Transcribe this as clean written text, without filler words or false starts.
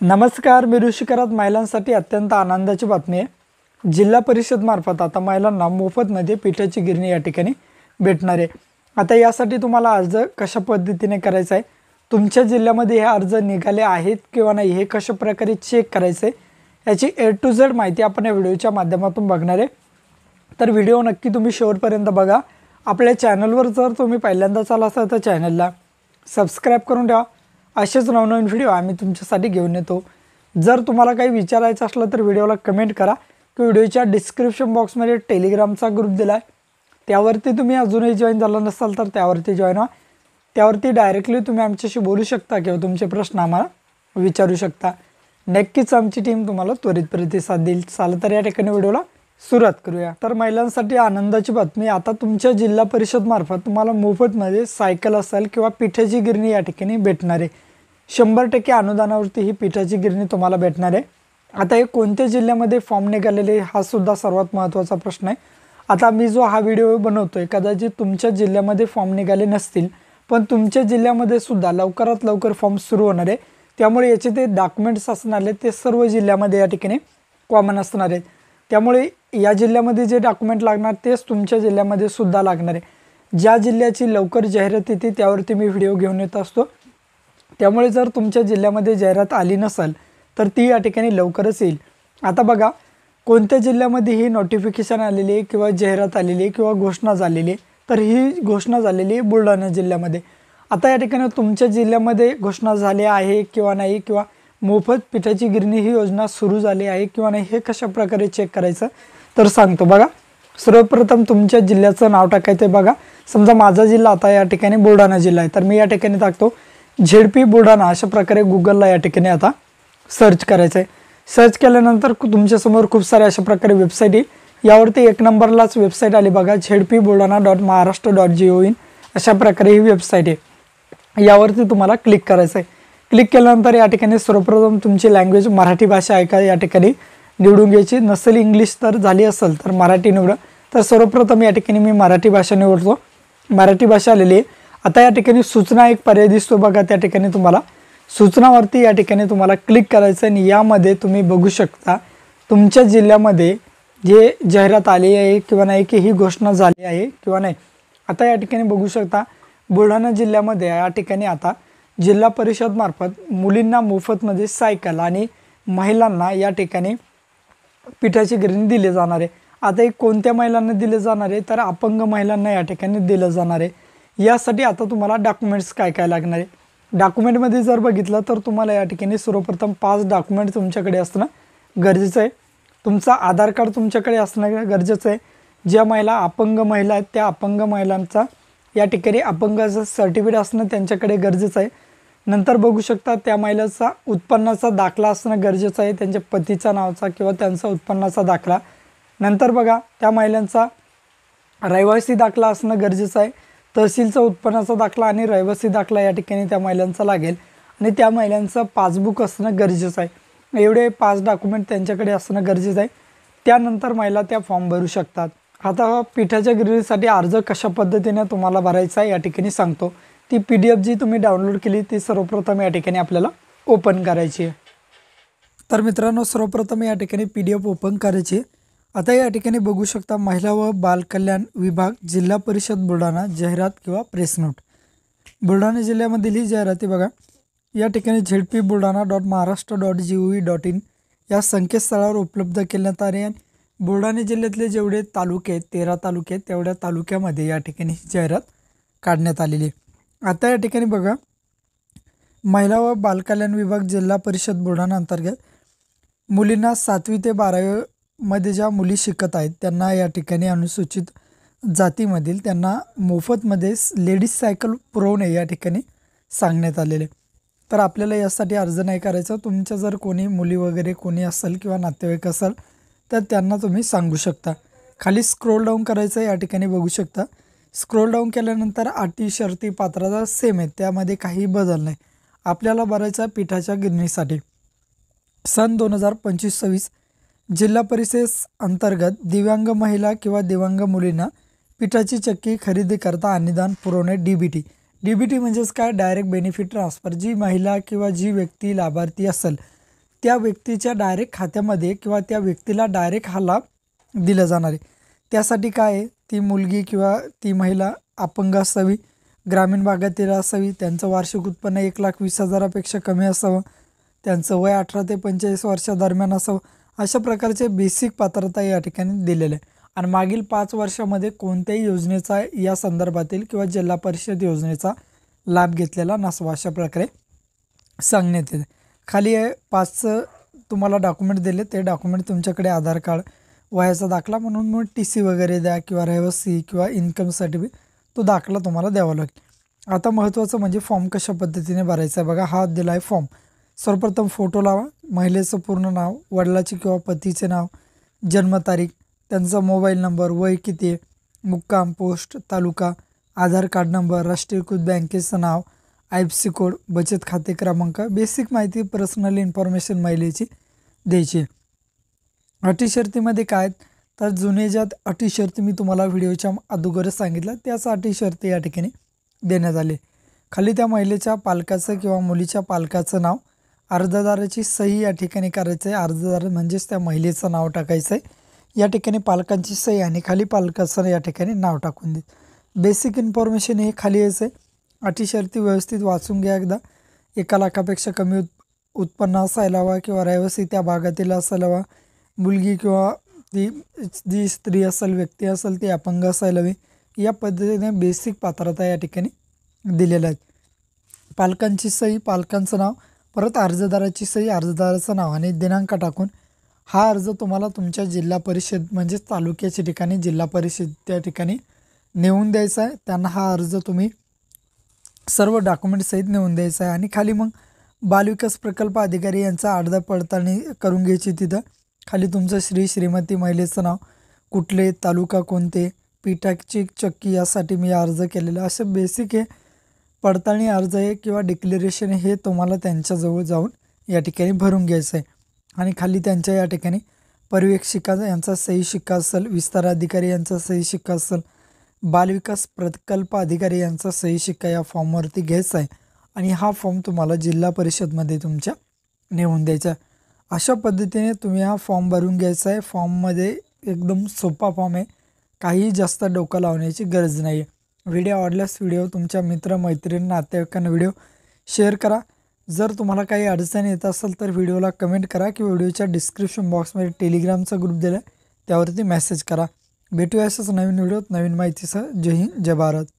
नमस्कार, मी ऋषिकरात महिलांसाठी अत्यंत आनंदाची बातमी आहे। जिल्हा परिषद मार्फत आता महिलांना मोफतमध्ये पिठाची गिरणी या ठिकाणी भेटणार आहे। आता यासाठी तुम्हाला अर्ज कशा पद्धतीने करायचा आहे, तुमच्या जिल्ह्यामध्ये हे अर्ज निघाले आहेत किंवा नाही, हे कशा प्रकारे चेक करायचे याची A to Z माहिती आपण या व्हिडिओच्या माध्यमातून बघणार आहे। तर व्हिडिओ नक्की तुम्ही शेवटपर्यंत बघा। आपल्या चॅनलवर जर तुम्ही पहिल्यांदाच आला असाल तर चॅनलला सबस्क्राइब करून ठेवा। असेच नवनवीन व्हिडिओ आम्ही तुमच्यासाठी घेऊन येतो। जर तुम्हाला काही विचारायचं असलं तर व्हिडिओला कमेंट करा की व्हिडिओच्या डिस्क्रिप्शन बॉक्समध्ये टेलिग्रामचा ग्रुप दिला आहे, त्यावरती तुम्ही अजूनही जॉईन झाला नसाल तर त्यावरती जॉईन व्हा। त्यावरती डायरेक्टली तुम्ही आमच्याशी बोलू शकता किंवा तुमचे प्रश्न आम्हाला विचारू शकता। नक्कीच आमची टीम तुम्हाला त्वरित प्रतिसाद देईल। चला तर या ठिकाणी व्हिडिओला सुरुवात करूया। तर महिलांसाठी आनंदाची बातमी, आता तुमच्या जिल्हा परिषद मार्फत तुम्हाला मोफतमध्ये सायकल असेल किंवा पिठाची गिरणी या ठिकाणी भेटणार आहे। 100% अनुदानावरती ही पिठाची गिरणी तुम्हाला भेटणार आहे। आता हे कोणत्या जिल्ह्यामध्ये फॉर्म निघालेले हा सुद्धा सर्वात महत्त्वाचा प्रश्न आहे। आता मी जो हा व्हिडिओ बनवतोय कदाचित तुमच्या जिल्ह्यामध्ये फॉर्म निघाले नसतील, पण तुमच्या जिल्ह्यामध्ये सुद्धा लवकरात लवकर फॉर्म सुरू होणार आहे। त्यामुळे याचे ते डॉक्युमेंट्स असणार आहेत ते सर्व जिल्ह्यामध्ये या ठिकाणी कॉमन असणार आहेत। त्यामुळे या जिल्ह्यामध्ये जे डॉक्युमेंट लागणार तेच तुमच्या जिल्ह्यामध्ये सुद्धा लागणार आहे। ज्या जिल्ह्याची लवकर जाहिरात येते त्यावरती मी व्हिडिओ घेऊन येत असतो। त्यामुळे जर तुमच्या जिल्ह्यामध्ये जाहिरात आली नसेल तर ती या ठिकाणी लवकरच येईल। आता बघा, कोणत्या जिल्ह्यामध्ये ही नोटिफिकेशन आलेली आहे किंवा जाहिरात आलेली आहे किंवा घोषणा झालेली आहे, तर ही घोषणा झालेली आहे बुलढाणा जिल्ह्यामध्ये। आता या ठिकाणी तुमच्या जिल्ह्यामध्ये घोषणा झाली आहे किंवा नाही, किंवा मोफत पिठाची गिरणी ही योजना सुरू झाली आहे किंवा नाही, हे कशा प्रकारे चेक करायचं तर सांगतो बघा। सर्वप्रथम तुमच्या जिल्ह्याचं नाव टाकायचं आहे। बघा, समजा माझा जिल्हा आता या ठिकाणी बुलढाणा जिल्हा आहे, तर मी या ठिकाणी टाकतो ZP बुलढाणा। अशा प्रकारे गुगलला या ठिकाणी आता सर्च करायचं आहे। सर्च केल्यानंतर तुमच्यासमोर खूप सारे अशा प्रकारे वेबसाईट आहे। यावरती एक नंबरलाच वेबसाईट आली बघा, zpbuldhana.maharashtra.gov in अशा प्रकारे ही वेबसाईट आहे। यावरती तुम्हाला क्लिक करायचं आहे। क्लिक केल्यानंतर या ठिकाणी सर्वप्रथम तुमची लँग्वेज मराठी भाषा आहे का या ठिकाणी निवडून घ्यायची। नसेल इंग्लिश तर झाली असेल तर मराठी निवडा। तर सर्वप्रथम या ठिकाणी मी मराठी भाषा निवडतो। मराठी भाषा आलेली आहे। आता या ठिकाणी सूचना एक पर्याय दिसतो बघा, त्या ठिकाणी तुम्हाला सूचनावरती या ठिकाणी तुम्हाला क्लिक करायचं आणि यामध्ये तुम्ही बघू शकता तुमच्या जिल्ह्यामध्ये जे जाहिरात आली आहे किंवा नाही, की ही घोषणा झाली आहे किंवा नाही। आता या ठिकाणी बघू शकता बुलढाणा जिल्ह्यामध्ये या ठिकाणी आता जिल्हा परिषद मार्फत मुलींना मोफतमध्ये सायकल आणि महिलांना या ठिकाणी पिठाची गिरणी दिली जाणार आहे। आता हे कोणत्या महिलांना दिले जाणार आहे तर अपंग महिलांना या ठिकाणी दिलं जाणार आहे। यासाठी आता तुम्हाला डॉक्युमेंट्स काय काय लागणार आहे। डॉक्युमेंटमध्ये जर बघितलं तर तुम्हाला या ठिकाणी सर्वप्रथम 5 डॉक्युमेंट तुमच्याकडे असणं गरजेचं आहे। तुमचा आधार कार्ड तुमच्याकडे असणं गरजेचं आहे। ज्या महिला अपंग महिला आहेत त्या अपंग महिलांचा या ठिकाणी अपंगाचं सर्टिफिकेट असणं त्यांच्याकडे गरजेचं आहे। नंतर बघू शकता त्या महिलेचा उत्पन्नाचा दाखला असणं गरजेचं आहे, त्यांच्या पतीचा नावाचा किंवा त्यांचा उत्पन्नाचा दाखला। नंतर बघा, त्या महिलांचा रहिवासी दाखला असणं गरजेचं आहे। तहसीलचा उत्पन्नाचा दाखला आणि रहिवासी दाखला या ठिकाणी त्या महिलांचा लागेल आणि त्या महिलांचं पासबुक असणं गरजेचं आहे। एवढे 5 डॉक्युमेंट त्यांच्याकडे असणं गरजेचं आहे। त्यानंतर महिला त्या फॉर्म भरू शकतात। आता पिठाच्या गिरणीसाठी अर्ज कशा पद्धतीने तुम्हाला भरायचा आहे या ठिकाणी सांगतो। ती PDF जी तुम्ही डाउनलोड केली ती सर्वप्रथम या ठिकाणी आपल्याला ओपन करायची आहे। तर मित्रांनो, सर्वप्रथम या ठिकाणी PDF ओपन करायची आहे। आता या ठिकाणी बघू शकता महिला व बाल कल्याण विभाग जिल्हा परिषद बुलढाणा जाहिरात किंवा प्रेस नोट। बुलढाणा जिल्ह्यामधील ही जाहिराती बघा, या ठिकाणी zpbuldhana.maharashtra.gov.in या संकेतस्थळावर उपलब्ध करण्यात आले आहे। बुलढाणा जिल्ह्यातले जेवढे तालुके आहेत 13 तालुके आहेत तेवढ्या तालुक्यामध्ये या ठिकाणी जाहिरात काढण्यात आलेली आहे। आता या ठिकाणी बघा, महिला व बाल कल्याण विभाग जिल्हा परिषद बुलढाणा अंतर्गत मुलींना 7वी ते 12वी मध्ये ज्या मुली शिकत आहेत त्यांना या ठिकाणी अनुसूचित जातीमधील त्यांना मोफतमध्ये लेडीज सायकल पुरवणे या ठिकाणी सांगण्यात आलेले। तर आपल्याला यासाठी अर्ज नाही करायचा। तुमच्या जर कोणी मुली वगैरे कोणी असेल किंवा नातेवाईक असेल तर त्यांना तुम्ही सांगू शकता। खाली स्क्रोल डाऊन करायचं, या ठिकाणी बघू शकता। स्क्रोल डाऊन केल्यानंतर अटी शर्ती पात्रता सेम आहे, त्यामध्ये काही बदल नाही। आपल्याला भरायचा पिठाच्या गिरणीसाठी सन 2025-26 जिल्हा परिषद अंतर्गत दिव्यांग महिला किंवा दिव्यांग मुलींना पिठाची चक्की खरेदी करता अनुदान पुरवणे DBT। DBT म्हणजेच काय, डायरेक्ट बेनिफिट ट्रान्सफर। जी महिला किंवा जी व्यक्ती लाभार्थी असेल त्या व्यक्तीच्या डायरेक्ट खात्यामध्ये किंवा त्या व्यक्तीला डायरेक्ट हा लाभ दिला जाणार आहे। त्यासाठी काय आहे, ती मुलगी किंवा ती महिला अपंग असावी, ग्रामीण भागातील असावी, त्यांचं वार्षिक उत्पन्न 1,20,000पेक्षा कमी असावं, त्यांचं वय 18 ते 45 वर्षादरम्यान असावं, अशा प्रकारचे बेसिक पात्रता या ठिकाणी दिलेलं आहे। आणि मागील 5 वर्षामध्ये कोणत्याही योजनेचा या संदर्भातील किंवा जिल्हा परिषद योजनेचा लाभ घेतलेला नसावा, अशा प्रकारे सांगण्यात येते। खाली 5 तुम्हाला डॉक्युमेंट दिले, ते डॉक्युमेंट तुमच्याकडे आधार कार्ड, वयाचा दाखला, म्हणून मग TC वगैरे द्या किंवा रहिवासी किंवा इन्कम सर्टिफिकेट, तो दाखला तुम्हाला द्यावा लागेल। आता महत्त्वाचं म्हणजे फॉर्म कशा पद्धतीने भरायचा आहे बघा। हा दिला आहे फॉर्म। सर्वप्रथम फोटो लावा, महिलेचं पूर्ण नाव, वडिलाचे किंवा पतीचे नाव, जन्मतारीख, त्यांचा मोबाईल नंबर, वय किती आहे, मुक्काम, पोस्ट, तालुका, आधार कार्ड नंबर, राष्ट्रीयकृत बँकेचं नाव, IFSC कोड, बचत खाते क्रमांक, बेसिक माहिती, पर्सनल इन्फॉर्मेशन महिलेची द्यायची आहे। अटी शर्तीमध्ये काय तर जुने ज्यात अटी शर्ती मी तुम्हाला व्हिडिओच्या अगोदरच सांगितलं, त्याच अटी शर्ती या ठिकाणी देण्यात आले। खाली त्या महिलेच्या पालकाचं किंवा मुलीच्या पालकाचं नाव, अर्जदाराची सही या ठिकाणी करायचं आहे। अर्जदार म्हणजेच त्या महिलेचं नाव टाकायचं आहे या ठिकाणी, पालकांची सही, आणि खाली पालकाचं या ठिकाणी नाव टाकून दे। बेसिक इन्फॉर्मेशन हे खाली यायचं आहे। अटी शर्ती व्यवस्थित वाचून घ्या एकदा। 1 लाखापेक्षा कमी उत्पन्न असायला हवा किंवा रहिवासी त्या भागातील असायला हवा, मुलगी किंवा ती जी स्त्री असेल, व्यक्ती असेल, ती अपंग असायला हवी, या पद्धतीने बेसिक पात्रता या ठिकाणी दिलेल्या आहेत। पालकांची सही, पालकांचं नाव, परत अर्जदाराची सही, अर्जदाराचं नाव आणि दिनांक टाकून हा अर्ज तुम्हाला तुमच्या जिल्हा परिषद म्हणजेच तालुक्याच्या ठिकाणी जिल्हा परिषद त्या ठिकाणी नेऊन द्यायचा आहे। त्यांना हा अर्ज तुम्ही सर्व डॉक्युमेंट सहित नेऊन द्यायचा आहे। आणि खाली मग बालविकास प्रकल्प अधिकारी यांचा अर्ज पडताळणी करून घ्यायची। तिथं खाली तुमचं श्री, श्रीमती, महिलेचं नाव, कुठले, तालुका कोणते, पिठाची चक्की यासाठी मी अर्ज केलेला, असे बेसिक हे पडताळणी अर्ज आहे किंवा डिक्लेरेशन हे तुम्हाला त्यांच्याजवळ जाऊन या ठिकाणी भरून घ्यायचं आहे। आणि खाली त्यांच्या या ठिकाणी पर्यवेक्षिका यांचा सही शिक्का असेल, विस्तार अधिकारी यांचा सही शिक्का असेल, बालविकास प्रकल्प अधिकारी यांचा सही शिक्का या फॉर्मवरती घ्यायचा आहे। आणि हा फॉर्म तुम्हाला जिल्हा परिषदमध्ये तुमच्या नेऊन द्यायचा आहे। अशा पद्धतीने तुम्ही हा फॉर्म भरून घ्यायचा आहे। फॉर्ममध्ये एकदम सोपा फॉर्म आहे, काही जास्त डोकं लावण्याची गरज नाही आहे। व्हिडिओ आवडल्यास व्हिडिओ तुमच्या मित्र, मैत्रीण, नातेवाईकांना व्हिडिओ शेअर करा। जर तुम्हाला काही अडचण येत असेल तर व्हिडिओला कमेंट करा किंवा व्हिडिओच्या डिस्क्रिप्शन बॉक्समध्ये टेलिग्रामचा ग्रुप दिला आहे, त्यावरती मेसेज करा। भेटूया अशाच नवीन व्हिडिओत नवीन माहितीसह। जय हिंद, जय भारत।